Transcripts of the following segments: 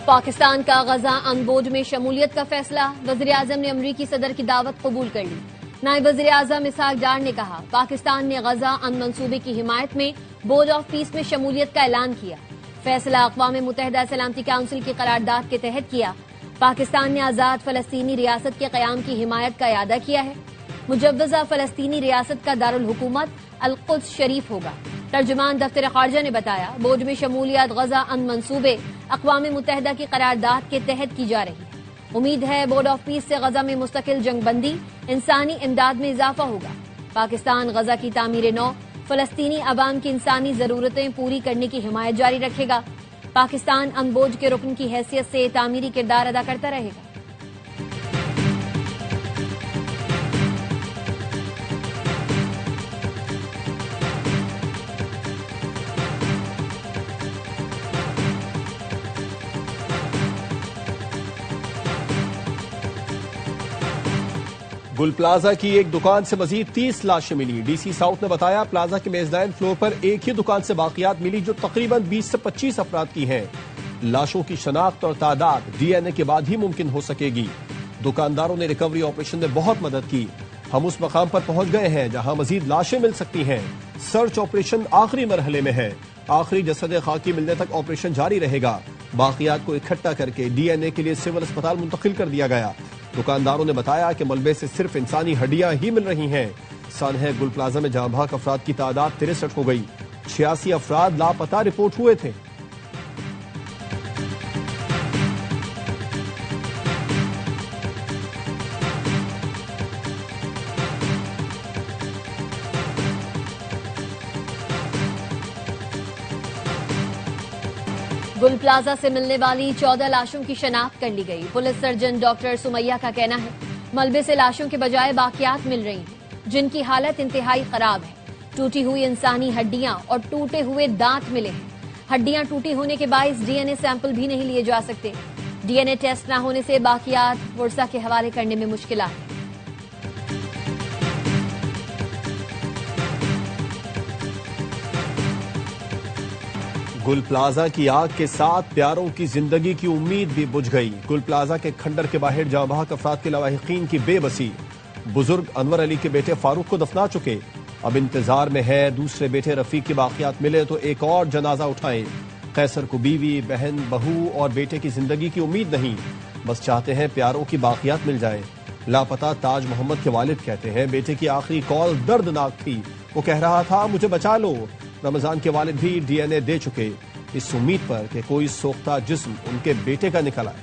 پاکستان کا غزہ امن بورڈ میں شمولیت کا فیصلہ، وزیراعظم نے امریکی صدر کی دعوت قبول کر لی۔ نائب وزیر اعظم اسحاق ڈار نے کہا، پاکستان نے غزہ امن منصوبے کی حمایت میں بورڈ آف پیس میں شمولیت کا اعلان کیا۔ فیصلہ اقوام متحدہ سلامتی کونسل کی قرارداد کے تحت کیا۔ پاکستان نے آزاد فلسطینی ریاست کے قیام کی حمایت کا اعادہ کیا ہے۔ مجوزہ فلسطینی ریاست کا دارالحکومت القدس شریف ہوگا۔ ترجمان دفتر خارجہ نے بتایا، بورڈ میں شمولیت غزہ امن منصوبے اقوام متحدہ کی قرارداد کے تحت کی جا رہی ہے۔ امید ہے بورڈ آف پیس سے غزہ میں مستقل جنگ بندی، انسانی امداد میں اضافہ ہوگا۔ پاکستان غزہ کی تعمیر نو، فلسطینی عوام کی انسانی ضرورتیں پوری کرنے کی حمایت جاری رکھے گا۔ پاکستان امن بورڈ کے رکن کی حیثیت سے تعمیری کردار ادا کرتا رہے گا۔ گل پلازا کی ایک دکان سے مزید 30 لاشیں ملی۔ ڈی سی ساؤتھ نے بتایا، پلازا کے میزدائن فلور پر ایک ہی دکان سے باقیات ملی جو تقریباً 20 سے 25 افراد کی ہیں۔ لاشوں کی شناخت اور تعداد ڈی این اے کے بعد ہی ممکن ہو سکے گی۔ دکانداروں نے ریکوری آپریشن میں بہت مدد کی۔ ہم اس مقام پر پہنچ گئے ہیں جہاں مزید لاشیں مل سکتی ہیں۔ سرچ آپریشن آخری مرحلے میں ہے۔ آخری جسد خاکی ملنے تک آپریشن جاری رہے گا۔ باقیات کو اکٹھا کر کے ڈی این اے کے لیے سول اسپتال منتقل کر دیا گیا۔ دکانداروں نے بتایا کہ ملبے سے صرف انسانی ہڈیاں ہی مل رہی ہیں۔ سانحہ گل پلازا میں جاں بحق افراد کی تعداد 63 ہو گئی۔ 86 افراد لاپتہ رپورٹ ہوئے تھے۔ گل پلازا سے ملنے والی 14 لاشوں کی شناخت کر لی گئی۔ پولیس سرجن ڈاکٹر سمیہ کا کہنا ہے، ملبے سے لاشوں کے بجائے باقیات مل رہی ہیں جن کی حالت انتہائی خراب ہے۔ ٹوٹی ہوئی انسانی ہڈیاں اور ٹوٹے ہوئے دانت ملے ہیں۔ ہڈیاں ٹوٹی ہونے کے باعث ڈی این اے سیمپل بھی نہیں لیے جا سکتے۔ ڈی این اے ٹیسٹ نہ ہونے سے باقیات ورثہ کے حوالے کرنے میں مشکلات ہیں۔ گل پلازا کی آگ کے ساتھ پیاروں کی زندگی کی امید بھی بجھ گئی۔ گل پلازا کے کھنڈر کے باہر جاں بحق افراد کے لواحقین کی بے بسی۔ بزرگ انور علی کے بیٹے فاروق کو دفنا چکے، اب انتظار میں ہے دوسرے بیٹے رفیق کے باقیات ملے تو ایک اور جنازہ اٹھائیں۔ قیصر کو بیوی، بہن، بہو اور بیٹے کی زندگی کی امید نہیں، بس چاہتے ہیں پیاروں کی باقیات مل جائیں۔ لاپتہ تاج محمد کے والد کہتے ہیں، بیٹے کی آخری کال دردناک تھی، وہ کہہ رہا تھا مجھے بچا لو۔ رمضان کے والد بھی ڈی این اے دے چکے، اس امید پر کہ کوئی سوختہ جسم ان کے بیٹے کا نکل آئے۔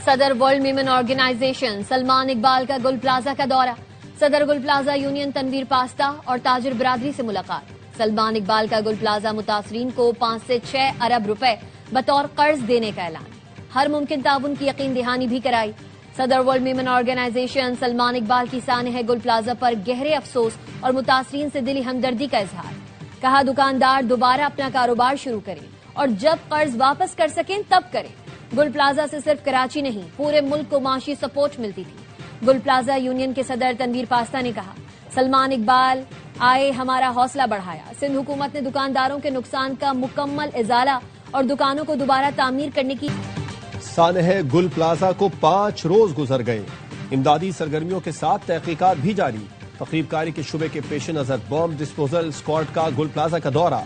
صدر world women organisation Salman Iqbal کا گل پلازا کا دورہ۔ صدر گل پلازا یونین تنویر پاستا اور تاجر برادری سے ملاقات۔ سلمان اقبال کا گل پلازا متاثرین کو 5 سے 6 ارب روپے بطور قرض دینے کا اعلان، ہر ممکن تعاون کی یقین دہانی بھی کرائی۔ صدر world women organisation Salman Iqbal کی سانحہ گل پلازا پر گہرے افسوس اور متاثرین سے دلی ہمدردی کا اظہار۔ کہا دکاندار دوبارہ اپنا کاروبار شروع کریں اور جب قرض واپس کر سکیں تب کریں۔ گل پلازا سے صرف کراچی نہیں پورے ملک کو معاشی سپورٹ ملتی تھی۔ گل پلازا یونین کے صدر تنویر پاستا نے کہا، سلمان اقبال آئے ہمارا حوصلہ بڑھایا۔ سندھ حکومت نے دکانداروں کے نقصان کا مکمل ازالہ اور دکانوں کو دوبارہ تعمیر کرنے کی۔ سانحہ گل پلازا کو 5 روز گزر گئے، امدادی سرگرمیوں کے ساتھ تحقیقات بھی جاری۔ تخریب کاری کے شبے کے پیش نظر بم ڈسپوزل اسکواڈ کا گل پلازا کا دورہ۔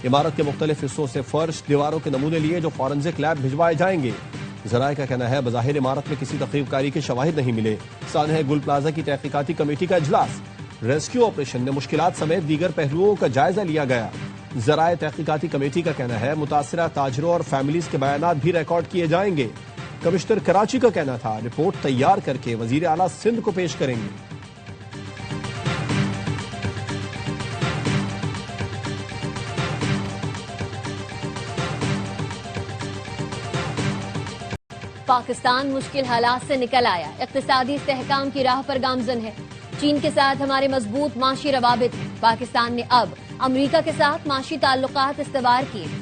عمارت کے مختلف حصوں سے فرش، دیواروں کے نمونے لیے جو فورنزک لیب بھجوائے جائیں گے۔ ذرائع کا کہنا ہے بظاہر عمارت میں کسی تخریب کاری کے شواہد نہیں ملے۔ سانحہ گل پلازا کی تحقیقاتی کمیٹی کا اجلاس، ریسکیو آپریشن میں مشکلات سمیت دیگر پہلوؤں کا جائزہ لیا گیا۔ ذرائع تحقیقاتی کمیٹی کا کہنا ہے متاثرہ تاجروں اور فیملیز کے بیانات بھی ریکارڈ کیے جائیں گے۔ کمشنر کراچی کا کہنا تھا رپورٹ تیار کر کے وزیر اعلیٰ سندھ کو پیش کریں گے۔ پاکستان مشکل حالات سے نکل آیا، اقتصادی استحکام کی راہ پر گامزن ہے۔ چین کے ساتھ ہمارے مضبوط معاشی روابط ہیں۔ پاکستان نے اب امریکہ کے ساتھ معاشی تعلقات استوار کیے ہیں۔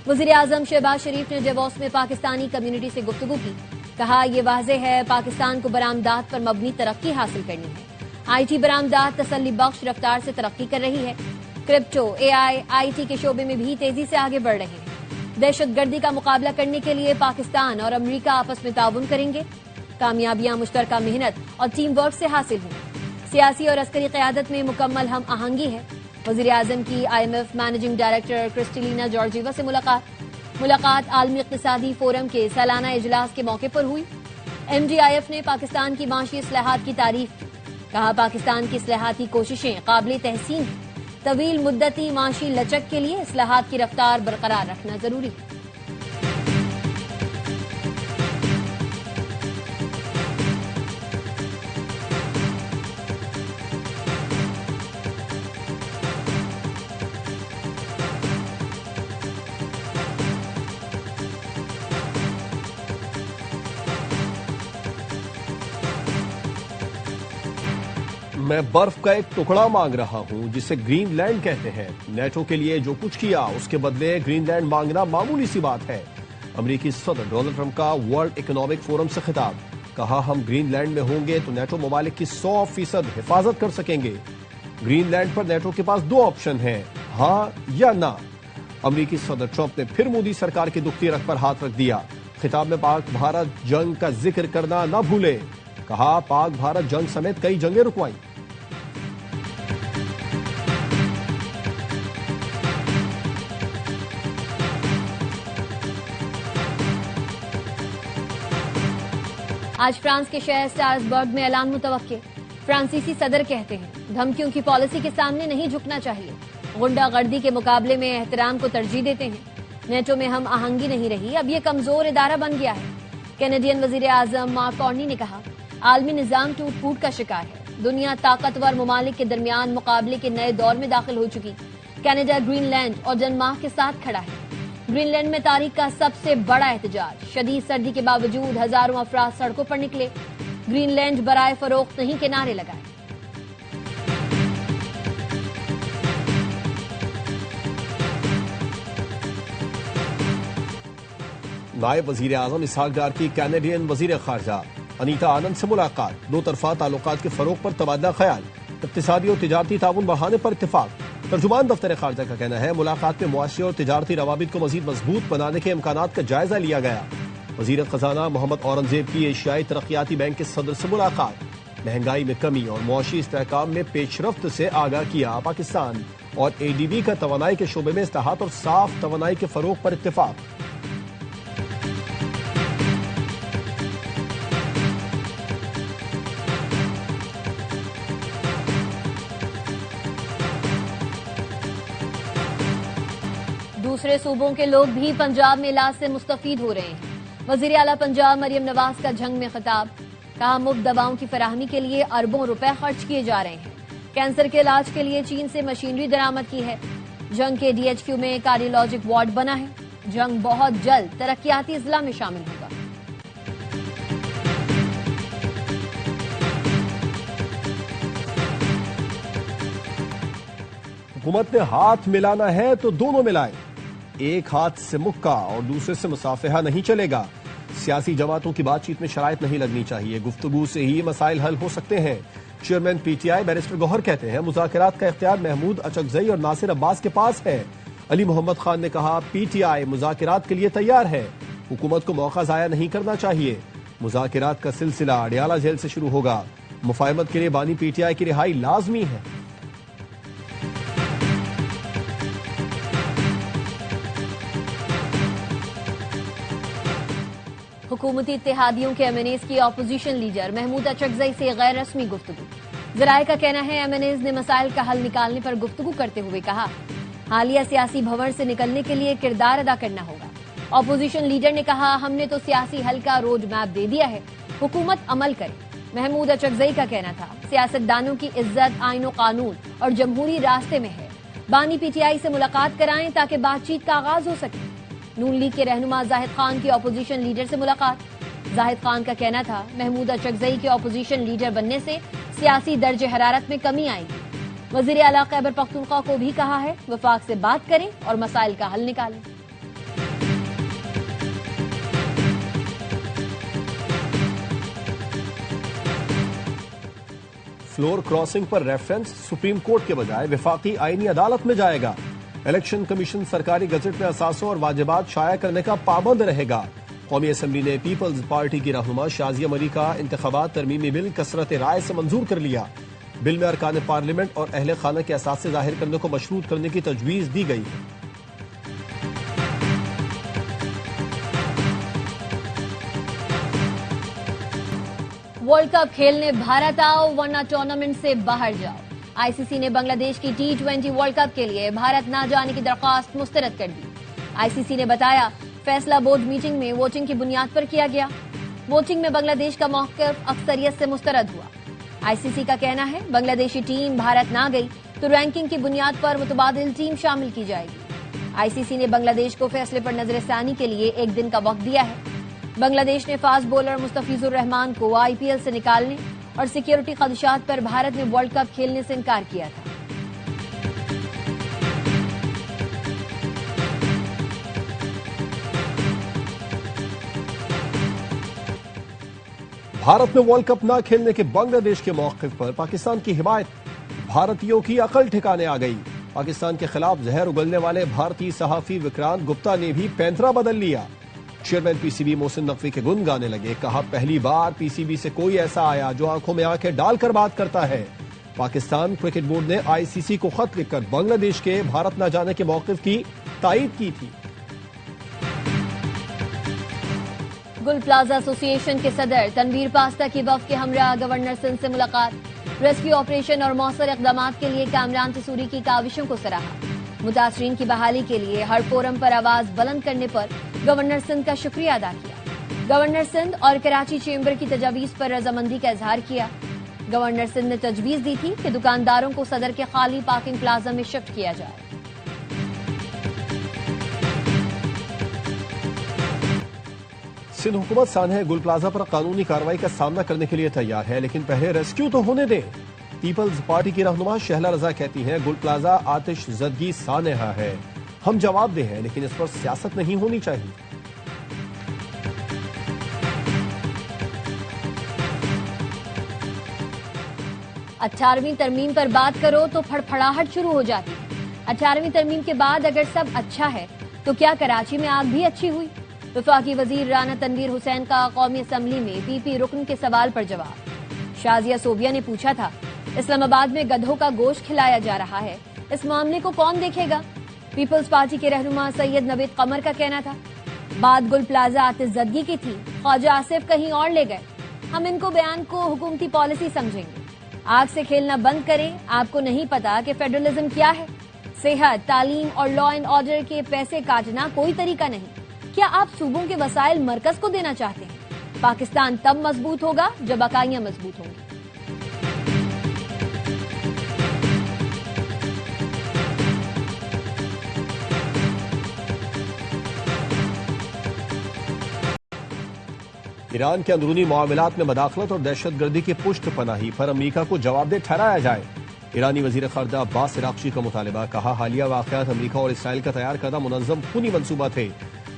وزیر اعظم شہباز شریف نے ڈیووس میں پاکستانی کمیونٹی سے گفتگو کی۔ کہا یہ واضح ہے پاکستان کو برآمدات پر مبنی ترقی حاصل کرنی ہے۔ آئی ٹی برآمدات تسلی بخش رفتار سے ترقی کر رہی ہے۔ کرپٹو، اے آئی ٹی کے شعبے میں بھی تیزی سے آگے بڑھ رہے ہیں۔ دہشت گردی کا مقابلہ کرنے کے لیے پاکستان اور امریکہ آپس میں تعاون کریں گے۔ کامیابیاں مشترکہ محنت اور ٹیم ورک سے حاصل ہوں۔ سیاسی اور عسکری قیادت میں مکمل ہم آہنگی ہے۔ وزیر اعظم کی IMF managing director Kristalina Georgieva سے ملاقات عالمی اقتصادی فورم کے سالانہ اجلاس کے موقع پر ہوئی۔ MDIF نے پاکستان کی معاشی اصلاحات کی تعریف کی۔ کہا پاکستان کی اصلاحاتی کوششیں قابل تحسین ہیں۔ طویل مدتی معاشی لچک کے لیے اصلاحات کی رفتار برقرار رکھنا ضروری ہے۔ میں برف کا ایک ٹکڑا مانگ رہا ہوں جسے گرین لینڈ کہتے ہیں۔ نیٹو کے لیے جو کچھ کیا اس کے بدلے گرین لینڈ مانگنا معمولی سی بات ہے۔ امریکی صدر ڈونلڈ ٹرمپ کا ورلڈ اکنامک فورم سے خطاب۔ کہا ہم گرین لینڈ میں ہوں گے تو نیٹو ممالک کی 100% حفاظت کر سکیں گے۔ گرین لینڈ پر نیٹو کے پاس 2 آپشن ہیں، ہاں یا نہ۔ امریکی صدر ٹرمپ نے پھر مودی سرکار کی دکھتی رکھ پر ہاتھ رکھ دیا۔ خطاب میں پاک بھارت جنگ کا ذکر کرنا نہ بھولے۔ کہا پاک بھارت جنگ سمیت کئی جنگیں رکوائیں۔ آج فرانس کے شہر اسٹراسبرگ میں اعلان متوقع۔ فرانسیسی صدر کہتے ہیں دھمکیوں کی پالیسی کے سامنے نہیں جھکنا چاہیے۔ غنڈہ گردی کے مقابلے میں احترام کو ترجیح دیتے ہیں۔ نیٹو میں ہم آہنگی نہیں رہی، اب یہ کمزور ادارہ بن گیا ہے۔ کینیڈین وزیر اعظم مارک کارنی نے کہا عالمی نظام ٹوٹ پھوٹ کا شکار ہے۔ دنیا طاقتور ممالک کے درمیان مقابلے کے نئے دور میں داخل ہو چکی۔ کینیڈا گرین لینڈ اور ڈنمارک کے ساتھ کھڑا ہے۔ گرین لینڈ میں تاریخ کا سب سے بڑا احتجاج۔ شدید سردی کے باوجود ہزاروں افراد سڑکوں پر نکلے۔ گرین لینڈ برائے فروخت نہیں کے نعرے لگائے۔ نائب وزیر اعظم اسحاق ڈار کی کینیڈین وزیر خارجہ انیتا آنند سے ملاقات۔ 2 طرفہ تعلقات کے فروغ پر تبادلہ خیال۔ اقتصادی اور تجارتی تعاون بڑھانے پر اتفاق۔ ترجمان دفتر خارجہ کا کہنا ہے ملاقات میں معاشی اور تجارتی روابط کو مزید مضبوط بنانے کے امکانات کا جائزہ لیا گیا۔ وزیر خزانہ محمد اورنگزیب کی ایشیائی ترقیاتی بینک کے صدر سے ملاقات۔ مہنگائی میں کمی اور معاشی استحکام میں پیش رفت سے آگاہ کیا۔ پاکستان اور ADB کا توانائی کے شعبے میں اصلاحات اور صاف توانائی کے فروغ پر اتفاق۔ دوسرے صوبوں کے لوگ بھی پنجاب میں علاج سے مستفید ہو رہے ہیں۔ وزیر اعلیٰ پنجاب مریم نواز کا جنگ میں خطاب۔ کہا مفت دواؤں کی فراہمی کے لیے اربوں روپے خرچ کیے جا رہے ہیں۔ کینسر کے علاج کے لیے چین سے مشینری درآمد کی ہے۔ جنگ کے DHQ میں کارڈیولوجک وارڈ بنا ہے۔ جنگ بہت جلد ترقیاتی اضلاع میں شامل ہوگا۔ حکومت نے ہاتھ ملانا ہے تو دونوں ملائیں۔ ایک ہاتھ سے مکہ اور دوسرے سے مصافحہ نہیں چلے گا۔ سیاسی جماعتوں کی بات چیت میں شرائط نہیں لگنی چاہیے، گفتگو سے ہی مسائل حل ہو سکتے ہیں۔ چیئرمین PTI بیرسٹر گوہر کہتے ہیں مذاکرات کا اختیار محمود اچکزئی اور ناصر عباس کے پاس ہے۔ علی محمد خان نے کہا PTI مذاکرات کے لیے تیار ہے، حکومت کو موقع ضائع نہیں کرنا چاہیے۔ مذاکرات کا سلسلہ اڈیالہ جیل سے شروع ہوگا۔ مفاہمت کے لیے بانی PTI کی رہائی لازمی ہے۔ حکومتی اتحادیوں کے MNAs کی اپوزیشن لیڈر محمود اچکزئی سے غیر رسمی گفتگو۔ ذرائع کا کہنا ہے MNAs نے مسائل کا حل نکالنے پر گفتگو کرتے ہوئے کہا حالیہ سیاسی بھنور سے نکلنے کے لیے کردار ادا کرنا ہوگا۔ اپوزیشن لیڈر نے کہا ہم نے تو سیاسی حل کا روڈ میپ دے دیا ہے، حکومت عمل کرے۔ محمود اچکزئی کا کہنا تھا سیاستدانوں کی عزت آئین و قانون اور جمہوری راستے میں ہے، بانی PTI سے ملاقات کرائیں تاکہ بات چیت کا آغاز ہو سکے۔ نون لیگ کے رہنما زاہد خان کی اپوزیشن لیڈر سے ملاقات۔ زاہد خان کا کہنا تھا محمود اچکزئی کے اپوزیشن لیڈر بننے سے سیاسی درجہ حرارت میں کمی آئے گی۔ وزیر اعلیٰ خیبر پختونخوا کو بھی کہا ہے وفاق سے بات کریں اور مسائل کا حل نکالیں۔ فلور کراسنگ پر ریفرنس سپریم کورٹ کے بجائے وفاقی آئینی عدالت میں جائے گا۔ الیکشن کمیشن سرکاری گزٹ میں اثاثوں اور واجبات شائع کرنے کا پابند رہے گا۔ قومی اسمبلی نے پیپلز پارٹی کی رہنما شازیہ مری کا انتخابات ترمیمی بل کثرت رائے سے منظور کر لیا۔ بل میں ارکان پارلیمنٹ اور اہل خانہ کے اثاثے ظاہر کرنے کو مشروط کرنے کی تجویز دی گئی ہے۔ ورلڈ کپ کھیلنے بھارت آؤ ورنہ ٹورنامنٹ سے باہر جاؤ۔ آئی سی سی نے بنگلہ دیش کی T20 ورلڈ کپ کے لیے بھارت نہ جانے کی درخواست مسترد کر دی۔ آئی سی سی نے بتایا فیصلہ بورڈ میٹنگ میں ووٹنگ کی بنیاد پر کیا گیا۔ ووٹنگ میں بنگلہ دیش کا موقف اکثریت سے مسترد ہوا۔ آئی سی سی کا کہنا ہے بنگلہ دیشی ٹیم بھارت نہ گئی تو رینکنگ کی بنیاد پر متبادل ٹیم شامل کی جائے گی۔ آئی سی سی نے بنگلہ دیش کو فیصلے پر نظر ثانی کے لیے ایک دن کا وقت دیا ہے۔ بنگلہ دیش نے فاسٹ بولر مستفیض الرحمان کو آئی پی ایل سے نکالنے اور سیکیورٹی خدشات پر بھارت میں ورلڈ کپ کھیلنے سے انکار کیا تھا۔ بھارت میں ورلڈ کپ نہ کھیلنے کے بنگلہ دیش کے موقف پر پاکستان کی حمایت، بھارتیوں کی عقل ٹھکانے آ گئی۔ پاکستان کے خلاف زہر اگلنے والے بھارتی صحافی وکرانت گپتا نے بھی پینترا بدل لیا۔ Chairman P C B Mohsin Naqvi کے گن گانے لگے، کہا پہلی بار پی سی بی سے کوئی ایسا آیا جو آنکھوں میں آنکھیں ڈال کر بات کرتا ہے۔ پاکستان کرکٹ بورڈ نے آئی سی سی کو خط لکھ کر بنگلہ دیش کے بھارت نہ جانے کے موقف کی تائید کی تھی۔ گل پلازا ایسوسی ایشن کے صدر تنویر پاستا کی وفد کے ہمراہ گورنر سندھ سے ملاقات، ریسکیو آپریشن اور مؤثر اقدامات کے لیے کامران تصوری کی کاوشوں کو سراہا۔ متاثرین کی بحالی کے لیے ہر فورم پر آواز بلند کرنے پر گورنر سندھ کا شکریہ ادا کیا۔ گورنر سندھ اور کراچی چیمبر کی تجاویز پر رضامندی کا اظہار کیا۔ گورنر سندھ نے تجویز دی تھی کہ دکانداروں کو صدر کے خالی پارکنگ پلازا میں شفٹ کیا جائے۔ سندھ حکومت سانحہ گل پلازا پر قانونی کارروائی کا سامنا کرنے کے لیے تیار ہے، لیکن پہلے ریسکیو تو ہونے دیں۔ پیپلز پارٹی کی رہنما شہلا رضا کہتی ہیں گل پلازا آتش زدگی سانحہ ہے، ہم جواب دہ ہیں لیکن اس پر سیاست نہیں ہونی چاہیے۔ اٹھارہویں ترمیم پر بات کرو تو پھڑپھڑاہٹ شروع ہو جاتی ہے۔ 18ویں ترمیم کے بعد اگر سب اچھا ہے تو کیا کراچی میں آگ بھی اچھی ہوئی؟ وفاقی وزیر رانا تنویر حسین کا قومی اسمبلی میں پی پی رکن کے سوال پر جواب۔ شازیہ صوبیہ نے پوچھا تھا اسلام آباد میں گدھوں کا گوشت کھلایا جا رہا ہے، اس معاملے کو کون دیکھے گا؟ پیپلز پارٹی کے رہنما سید نوید قمر کا کہنا تھا بات گل پلازا آتش زدگی کی تھی، خواجہ آصف کہیں اور لے گئے، ہم ان کو بیان کو حکومتی پالیسی سمجھیں گے۔ آگ سے کھیلنا بند کریں، آپ کو نہیں پتا کہ فیڈرلزم کیا ہے؟ صحت، تعلیم اور لا اینڈ آرڈر کے پیسے کاٹنا کوئی طریقہ نہیں۔ کیا آپ صوبوں کے وسائل مرکز کو دینا چاہتے ہیں؟ پاکستان تب مضبوط ہوگا جب اکائیاں مضبوط ہوں گی۔ ایران کے اندرونی معاملات میں مداخلت اور دہشت گردی کی پشت پناہی پر امریکہ کو جواب دہ ٹھہرایا جائے۔ ایرانی وزیر خارجہ عباس عراقچی کا مطالبہ، کہا حالیہ واقعات امریکہ اور اسرائیل کا تیار کردہ منظم خونی منصوبہ تھے۔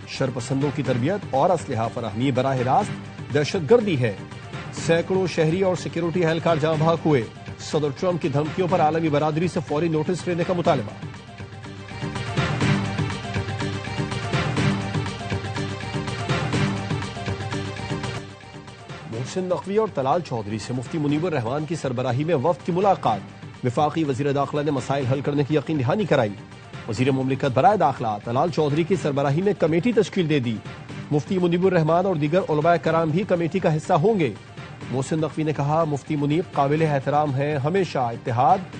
شرپسندوں کی تربیت اور اسلحہ فراہمی براہ راست دہشت گردی ہے۔ سینکڑوں شہری اور سیکیورٹی اہلکار جاں بحق ہوئے۔ صدر ٹرمپ کی دھمکیوں پر عالمی برادری سے فوری نوٹس لینے کا مطالبہ۔ محسن نقوی اور طلال چودھری سے مفتی منیب الرحمان کی سربراہی میں وفد کی ملاقات۔ وفاقی وزیر داخلہ نے مسائل حل کرنے کی یقین دہانی کرائی۔ وزیر مملکت برائے داخلہ طلال چودھری کی سربراہی میں کمیٹی تشکیل دے دی۔ مفتی منیب الرحمان اور دیگر علماء کرام بھی کمیٹی کا حصہ ہوں گے۔ محسن نقوی نے کہا مفتی منیب قابل احترام ہیں، ہمیشہ اتحاد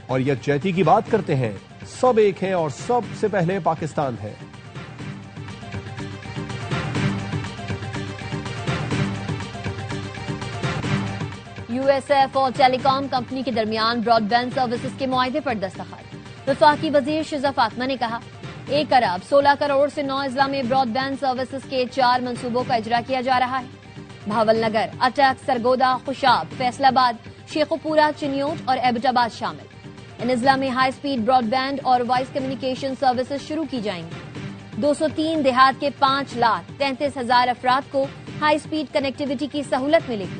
اور یکجہتی کی بات کرتے ہیں، سب ایک ہیں اور سب سے پہلے پاکستان ہے۔ یو ایس ایف اور ٹیلی کام کمپنی کے درمیان براڈ بینڈ سروسز کے معاہدے پر دستخط۔ وفاقی وزیر شزا فاطمہ نے کہا 1 ارب 16 کروڑ سے 9 اضلاع میں براڈ بینڈ سروسز کے 4 منصوبوں کا اجرا کیا جا رہا ہے۔ بھاول نگر، اٹک، سرگودا، خوشاب، فیصل آباد، شیخوپورہ، چنیوٹ اور ایبٹ آباد شامل۔ ان اضلاع میں ہائی سپیڈ براڈ بینڈ اور وائس کمیونیکیشن سروسز شروع کی جائیں گی۔ 203 دیہات کے 5,33,000 افراد کو ہائی سپیڈ کنیکٹیوٹی کی سہولت ملے گی۔